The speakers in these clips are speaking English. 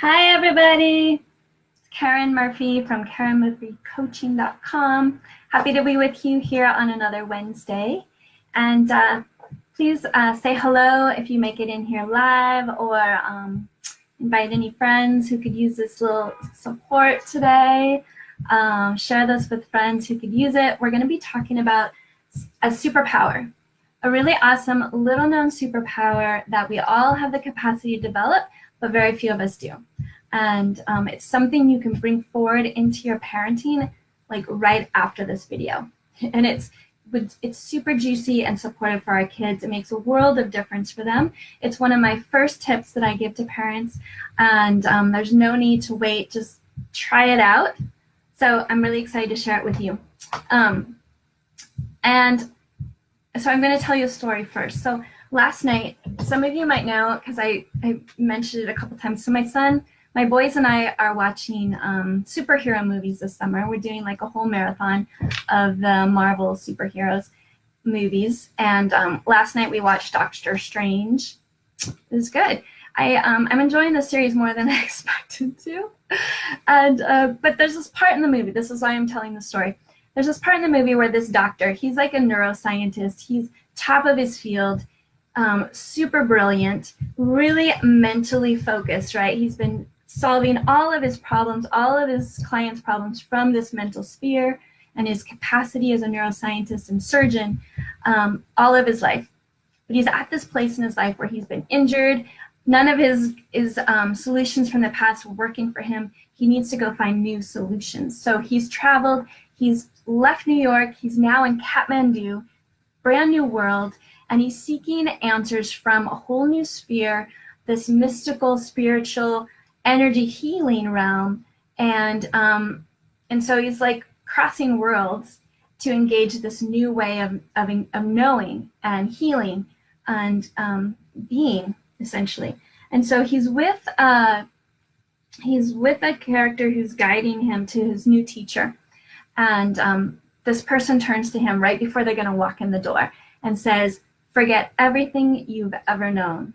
Hi, everybody. It's Karen Murphy from KarenMurphyCoaching.com. Happy to be with you here on another Wednesday. And please say hello if you make it in here live, or invite any friends who could use this little support today. Share this with friends who could use it. We're going to be talking about a superpower, a really awesome little-known superpower that we all have the capacity to develop, but very few of us do. And it's something you can bring forward into your parenting like right after this video. And it's super juicy and supportive for our kids. It makes a world of difference for them. It's one of my first tips that I give to parents, and there's no need to wait. Just try it out. So I'm really excited to share it with you. And so I'm going to tell you a story first. So last night, some of you might know because I mentioned it a couple times. So my boys and I are watching superhero movies this summer. We're doing like a whole marathon of the Marvel superheroes movies. And last night we watched Doctor Strange. It was good. I'm enjoying the series more than I expected to. And but there's this part in the movie. This is why I'm telling the story. There's this part in the movie where this doctor, he's like a neuroscientist. He's top of his field, super brilliant, really mentally focused, right? He's been solving all of his problems, all of his clients' problems from this mental sphere and his capacity as a neuroscientist and surgeon all of his life. But he's at this place in his life where he's been injured. None of his solutions from the past were working for him. He needs to go find new solutions. So he's traveled, he's left New York, he's now in Kathmandu, brand new world, and he's seeking answers from a whole new sphere, this mystical, spiritual, energy healing realm. And so he's like crossing worlds to engage this new way of knowing and healing and being, essentially. And so he's with a character who's guiding him to his new teacher. And this person turns to him right before they're going to walk in the door and says, "Forget everything you've ever known,"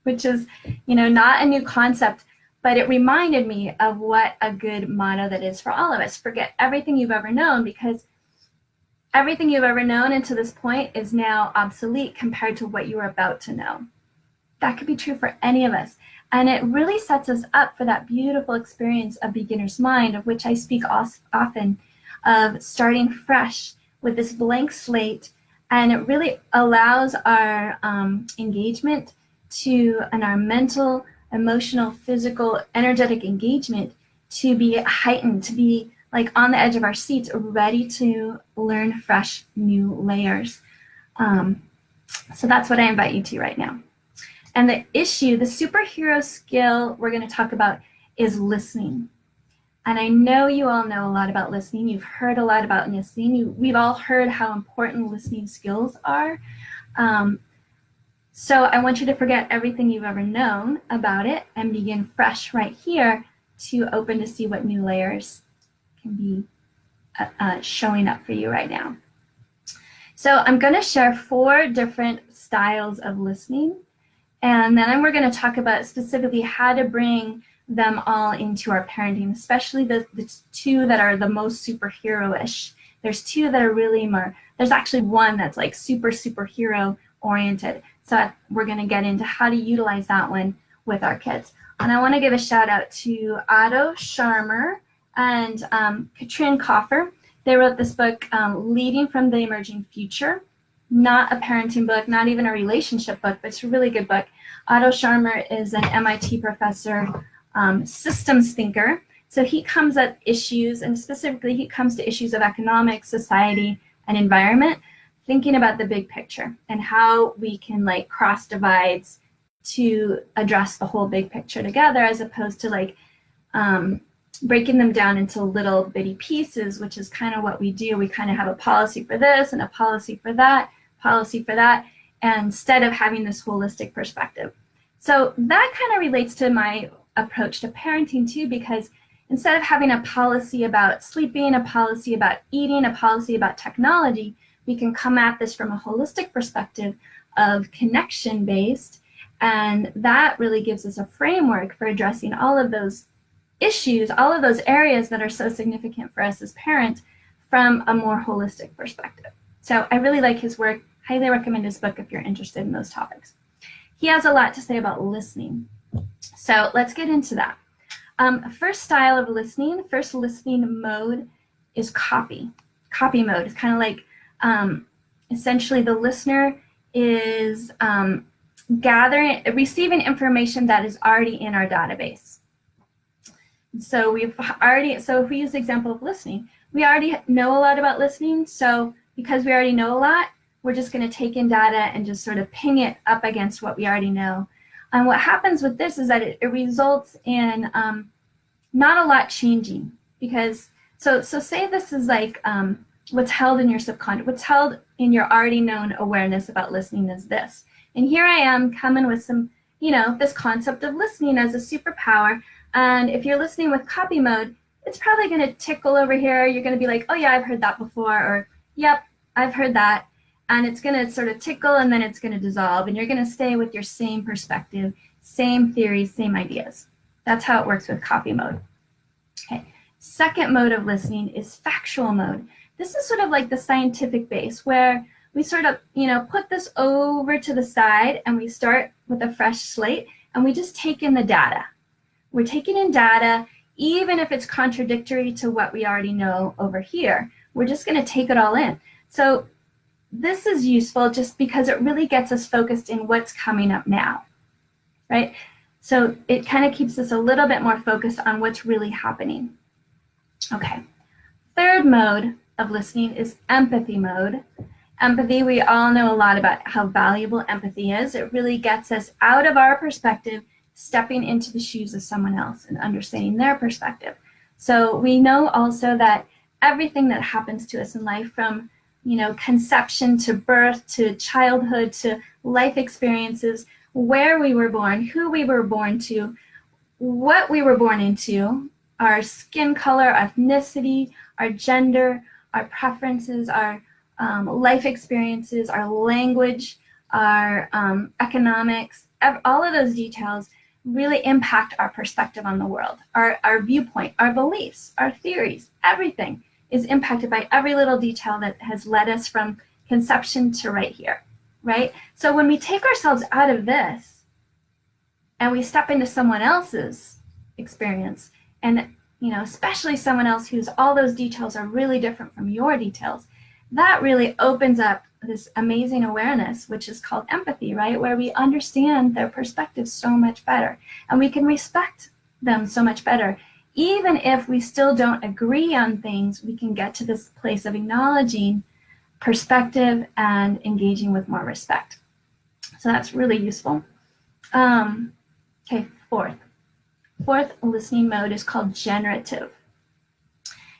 which is, not a new concept, but it reminded me of what a good motto that is for all of us. Forget everything you've ever known, because everything you've ever known until this point is now obsolete compared to what you are about to know. That could be true for any of us. And it really sets us up for that beautiful experience of beginner's mind, of which I speak often, of starting fresh with this blank slate. And it really allows our engagement and our mental, emotional, physical, energetic engagement to be heightened, to be like on the edge of our seats, ready to learn fresh new layers. So that's what I invite you to right now. And the superhero skill we're going to talk about is listening. And I know you all know a lot about listening. You've heard a lot about listening. We've all heard how important listening skills are. So I want you to forget everything you've ever known about it and begin fresh right here to open to see what new layers can be showing up for you right now. So I'm going to share 4 different styles of listening. And then we're going to talk about specifically how to bring them all into our parenting, especially the 2 that are the most superhero-ish. There's 2 that are really more, there's actually 1 that's like superhero oriented. So we're going to get into how to utilize that one with our kids. And I want to give a shout out to Otto Scharmer and Katrin Koffer. They wrote this book, Leading from the Emerging Future. Not a parenting book, not even a relationship book, but it's a really good book. Otto Scharmer is an MIT professor, systems thinker. So he comes at issues, and specifically he comes to issues of economics, society, and environment, thinking about the big picture and how we can like cross divides to address the whole big picture together, as opposed to like breaking them down into little bitty pieces, which is kind of what we do. We kind of have a policy for this and a policy for that, and instead of having this holistic perspective. So that kind of relates to my approach to parenting too, because instead of having a policy about sleeping, a policy about eating, a policy about technology, we can come at this from a holistic perspective of connection-based And that really gives us a framework for addressing all of those issues, all of those areas that are so significant for us as parents from a more holistic perspective. So I really like his work. Highly recommend his book if you're interested in those topics. He has a lot to say about listening. So let's get into that. First style of listening, first listening mode is copy. Copy mode is kind of like essentially the listener is receiving information that is already in our database. So if we use the example of listening, we already know a lot about listening. So because we already know a lot, we're just going to take in data and just sort of ping it up against what we already know. And what happens with this is that it results in not a lot changing, because so say this is like what's held in your subconscious, what's held in your already known awareness about listening is this. And here I am coming with some, this concept of listening as a superpower. And if you're listening with copy mode, it's probably going to tickle over here. You're going to be like, oh yeah, I've heard that before, or yep, I've heard that. And it's going to sort of tickle, and then it's going to dissolve, and you're going to stay with your same perspective, same theories, same ideas. That's how it works with copy mode. Okay. Second mode of listening is factual mode. This is sort of like the scientific base, where we sort of, put this over to the side, and we start with a fresh slate, and we just take in the data. We're taking in data, even if it's contradictory to what we already know over here. We're just going to take it all in. So this is useful just because it really gets us focused in what's coming up now, right? So it kind of keeps us a little bit more focused on what's really happening. Okay. Third mode of listening is empathy mode. Empathy, we all know a lot about how valuable empathy is. It really gets us out of our perspective, stepping into the shoes of someone else and understanding their perspective. So we know also that everything that happens to us in life, from conception to birth to childhood to life experiences, where we were born, who we were born to, what we were born into, our skin color, ethnicity, our gender, our preferences, our life experiences, our language, our economics, all of those details really impact our perspective on the world, our viewpoint, our beliefs, our theories. Everything is impacted by every little detail that has led us from conception to right here, right? So when we take ourselves out of this and we step into someone else's experience, and especially someone else whose all those details are really different from your details, that really opens up this amazing awareness, which is called empathy, right? Where we understand their perspective so much better, and we can respect them so much better. Even if we still don't agree on things, we can get to this place of acknowledging perspective and engaging with more respect. So that's really useful. Okay, fourth listening mode is called generative.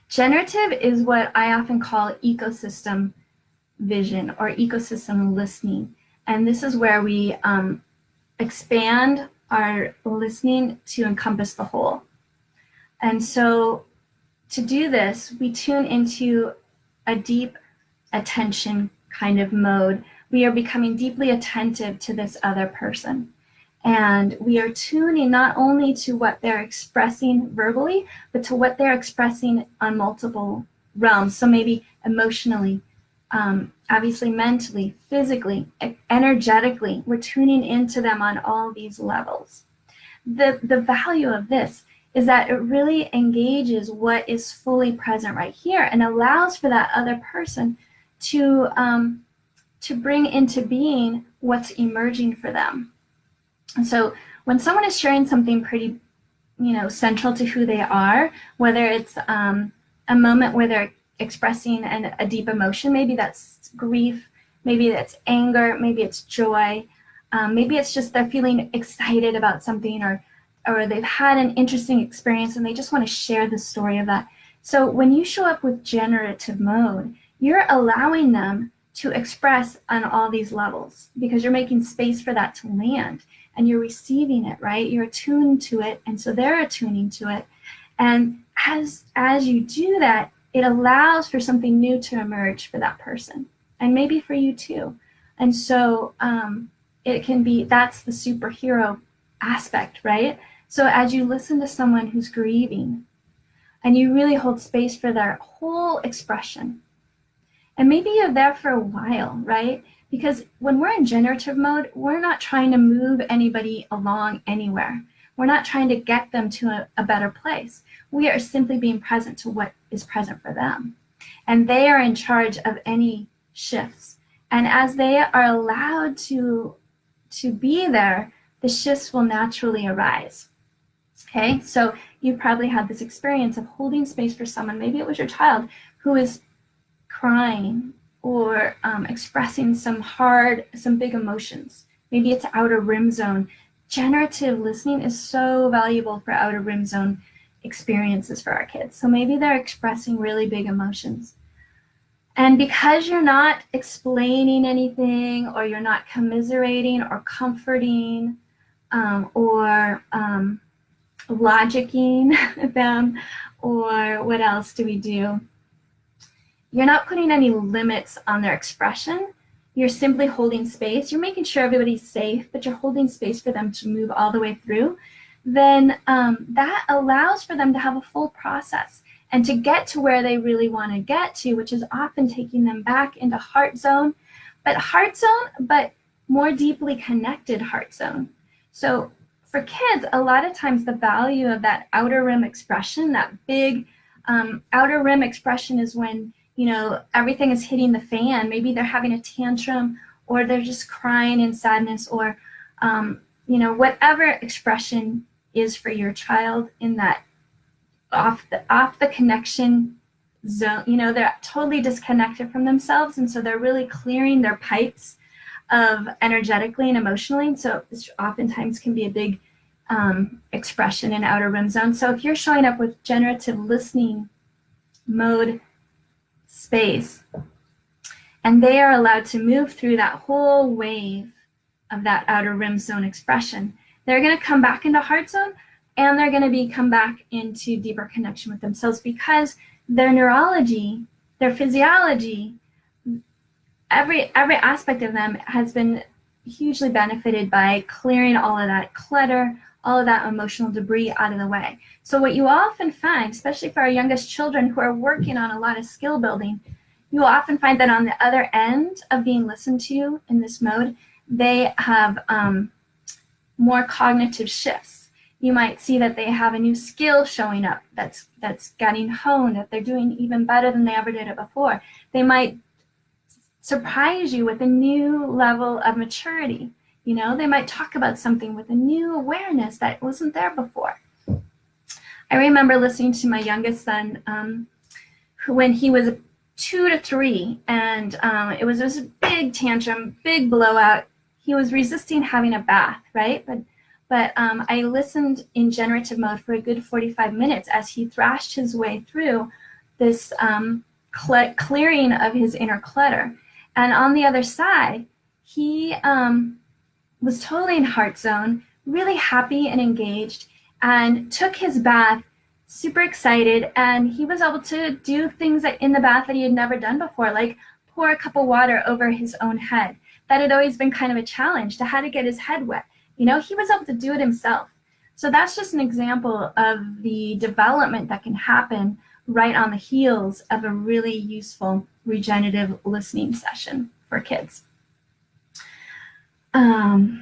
Generative is what I often call ecosystem vision or ecosystem listening. And this is where we expand our listening to encompass the whole. And so to do this, we tune into a deep attention kind of mode. We are becoming deeply attentive to this other person. And we are tuning not only to what they're expressing verbally, but to what they're expressing on multiple realms. So maybe emotionally, obviously mentally, physically, energetically, we're tuning into them on all these levels. The value of this is that it really engages what is fully present right here and allows for that other person to bring into being what's emerging for them. And so when someone is sharing something pretty, central to who they are, whether it's a moment where they're expressing a deep emotion, maybe that's grief, maybe that's anger, maybe it's joy, maybe it's just they're feeling excited about something, or they've had an interesting experience and they just want to share the story of that. So when you show up with generative mode, you're allowing them to express on all these levels, because you're making space for that to land, and you're receiving it, right? You're attuned to it, and so they're attuning to it. And as you do that, it allows for something new to emerge for that person, and maybe for you too. And so it can be, that's the superhero aspect, right? So as you listen to someone who's grieving and you really hold space for their whole expression, and maybe you're there for a while, right? Because when we're in generative mode, we're not trying to move anybody along anywhere. We're not trying to get them to a better place. We are simply being present to what is present for them. And they are in charge of any shifts. And as they are allowed to be there, the shifts will naturally arise. Okay, so you probably had this experience of holding space for someone, maybe it was your child, who is crying or expressing some big emotions. Maybe it's outer rim zone. Generative listening is so valuable for outer rim zone experiences for our kids. So maybe they're expressing really big emotions. And because you're not explaining anything, or you're not commiserating or comforting or logicking them, or what else do we do? You're not putting any limits on their expression. You're simply holding space. You're making sure everybody's safe, but you're holding space for them to move all the way through. Then that allows for them to have a full process and to get to where they really want to get to, which is often taking them back into heart zone, but more deeply connected heart zone. So for kids, a lot of times the value of that outer rim expression, that big outer rim expression, is when, you know, everything is hitting the fan. Maybe they're having a tantrum, or they're just crying in sadness, or you know, whatever expression is for your child in that off the connection zone. You know, they're totally disconnected from themselves, and so they're really clearing their pipes of energetically and emotionally. And so this oftentimes can be a big expression in outer rim zone. So if you're showing up with generative listening mode space, and they are allowed to move through that whole wave of that outer rim zone expression, they're going to come back into heart zone, and they're going to come back into deeper connection with themselves, because their neurology, their physiology, every aspect of them has been hugely benefited by clearing all of that clutter, all of that emotional debris out of the way. So what you often find, especially for our youngest children who are working on a lot of skill building, you will often find that on the other end of being listened to in this mode, they have more cognitive shifts. You might see that they have a new skill showing up that's getting honed, that they're doing even better than they ever did it before. They might surprise you with a new level of maturity. You know, they might talk about something with a new awareness that wasn't there before. I remember listening to my youngest son when he was 2 to 3, and it was a big tantrum, big blowout. He was resisting having a bath, right? But I listened in generative mode for a good 45 minutes as he thrashed his way through this clearing of his inner clutter. And on the other side, he was totally in heart zone, really happy and engaged, and took his bath super excited. And he was able to do things in the bath that he had never done before, like pour a cup of water over his own head. That had always been kind of a challenge, to how to get his head wet. You know, he was able to do it himself. So that's just an example of the development that can happen right on the heels of a really useful regenerative listening session for kids. Okay,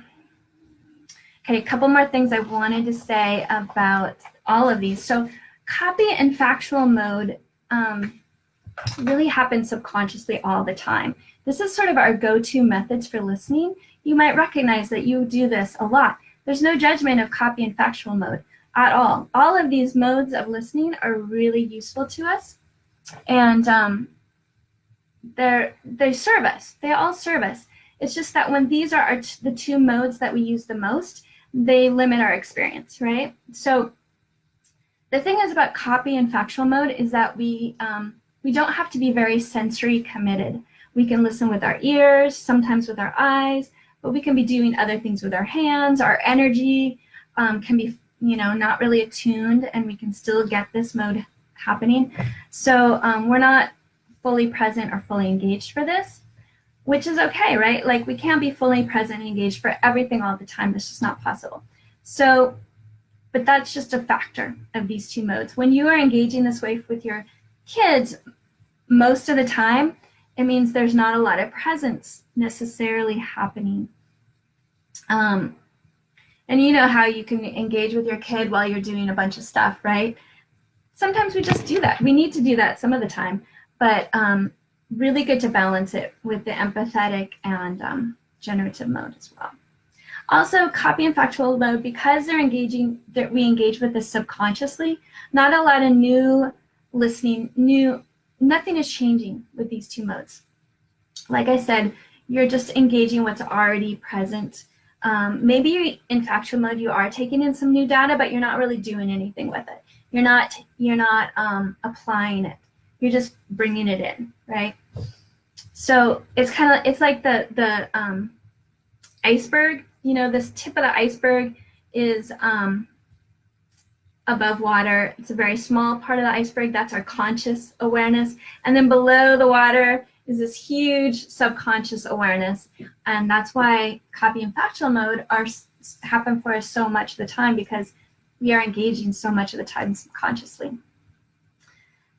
a couple more things I wanted to say about all of these. So copy and factual mode really happens subconsciously all the time. This is sort of our go-to methods for listening. You might recognize that you do this a lot. There's no judgment of copy and factual mode at all. All of these modes of listening are really useful to us, and they serve us. They all serve us. It's just that when these are the two modes that we use the most, they limit our experience, right? So the thing is about copy and factual mode is that we don't have to be very sensory committed. We can listen with our ears, sometimes with our eyes, but we can be doing other things with our hands. Our energy can be, you know, not really attuned, and we can still get this mode happening. So we're not fully present or fully engaged for this. which is okay, right? Like we can't be fully present and engaged for everything all the time. That's just not possible. So, but that's just a factor of these two modes. When you are engaging this way with your kids, most of the time, it means there's not a lot of presence necessarily happening. And you know how you can engage with your kid while you're doing a bunch of stuff, right? Sometimes we just do that. We need to do that some of the time, but really good to balance it with the empathetic and generative mode as well. Also, copy and factual mode, because we engage with this subconsciously, not a lot of new listening, nothing is changing with these two modes. Like I said, you're just engaging what's already present. Maybe in factual mode you are taking in some new data, but you're not really doing anything with it. You're not applying it. You're just bringing it in, right? So it's like the iceberg. You know, this tip of the iceberg is above water. It's a very small part of the iceberg. That's our conscious awareness. And then below the water is this huge subconscious awareness. And that's why copy and factual mode happen for us so much of the time, because we are engaging so much of the time subconsciously.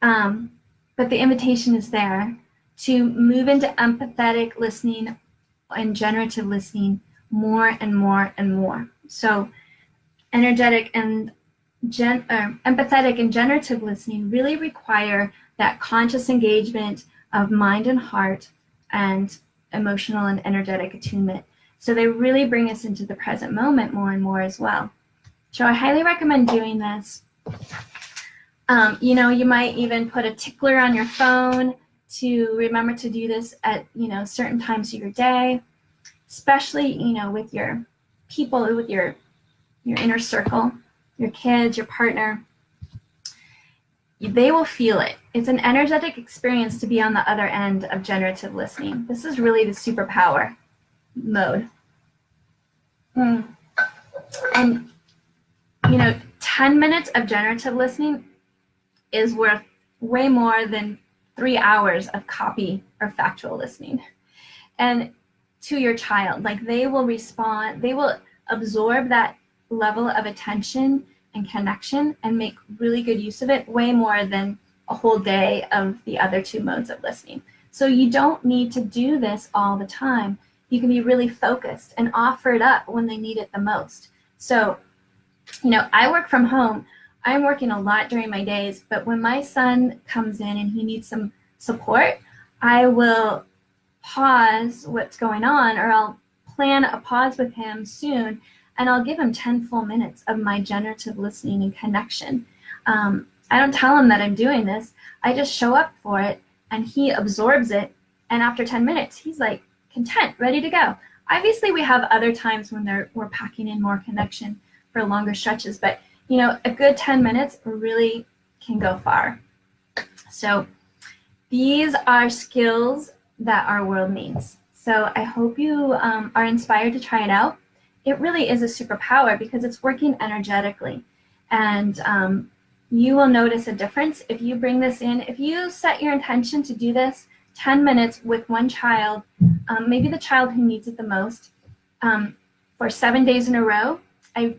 But the invitation is there to move into empathetic listening and generative listening more and more and more. So energetic and empathetic and generative listening really require that conscious engagement of mind and heart and emotional and energetic attunement. So they really bring us into the present moment more and more as well. So I highly recommend doing this. You know, you might even put a tickler on your phone to remember to do this at, you know, certain times of your day, especially, you know, with your people, with your inner circle, your kids, your partner. They will feel it. It's an energetic experience to be on the other end of generative listening. This is really the superpower mode. And, you know, 10 minutes of generative listening is worth way more than 3 hours of copy or factual listening. And to your child, like they will respond, they will absorb that level of attention and connection and make really good use of it, way more than a whole day of the other two modes of listening. So you don't need to do this all the time. You can be really focused and offer it up when they need it the most. So, you know, I work from home. I'm working a lot during my days, but when my son comes in and he needs some support, I will pause what's going on, or I'll plan a pause with him soon, and I'll give him 10 full minutes of my generative listening and connection. I don't tell him that I'm doing this. I just show up for it, and he absorbs it, and after 10 minutes, he's like content, ready to go. Obviously, we have other times when we're packing in more connection for longer stretches, but you know, a good 10 minutes really can go far. So these are skills that our world needs. So I hope you are inspired to try it out. It really is a superpower because it's working energetically. And you will notice a difference if you bring this in. If you set your intention to do this 10 minutes with one child, maybe the child who needs it the most, for 7 days in a row, I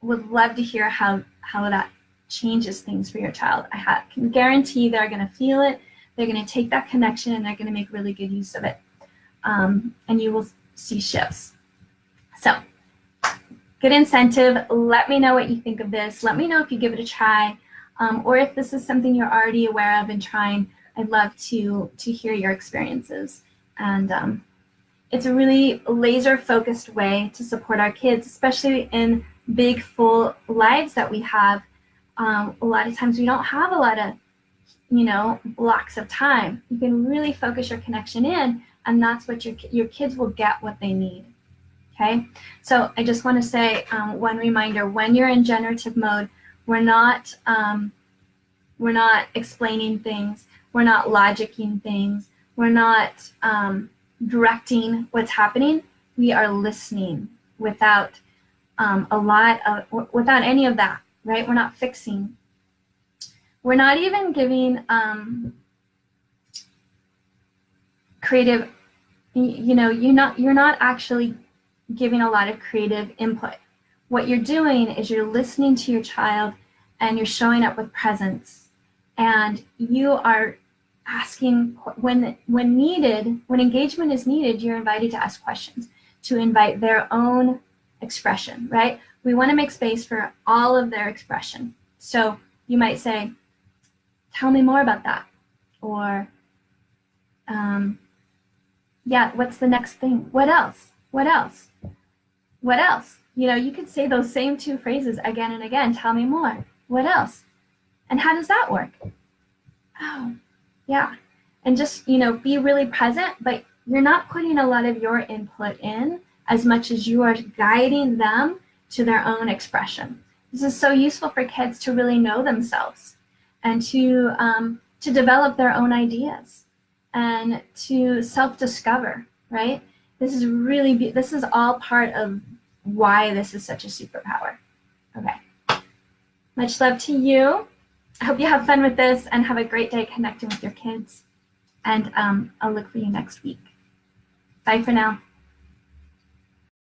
would love to hear how that changes things for your child. I can guarantee they're going to feel it, they're going to take that connection, and they're going to make really good use of it. And you will see shifts. So, good incentive. Let me know what you think of this. Let me know if you give it a try, or if this is something you're already aware of and trying. I'd love to hear your experiences. And it's a really laser-focused way to support our kids, especially in big, full lives that we have. A lot of times we don't have a lot of, you know, blocks of time. You can really focus your connection in, and that's what your kids will get what they need. Okay, so I just want to say one reminder: when you're in generative mode, we're not explaining things, we're not logicking things, we're not directing what's happening. We are listening without without any of that, right? We're not fixing. We're not even giving creative you know, you're not actually giving a lot of creative input. What you're doing is you're listening to your child and you're showing up with presence, and you are asking when needed, when engagement is needed, you're invited to ask questions, to invite their own expression, right? We want to make space for all of their expression. So you might say, tell me more about that. Or, yeah, what's the next thing? What else? What else? What else? You know, you could say those same two phrases again and again. Tell me more. What else? And how does that work? Oh, yeah. And just, you know, be really present, but you're not putting a lot of your input in as much as you are guiding them to their own expression. This is so useful for kids to really know themselves and to develop their own ideas and to self-discover, right? This is really, this is all part of why this is such a superpower. Okay. Much love to you. I hope you have fun with this and have a great day connecting with your kids. And I'll look for you next week. Bye for now.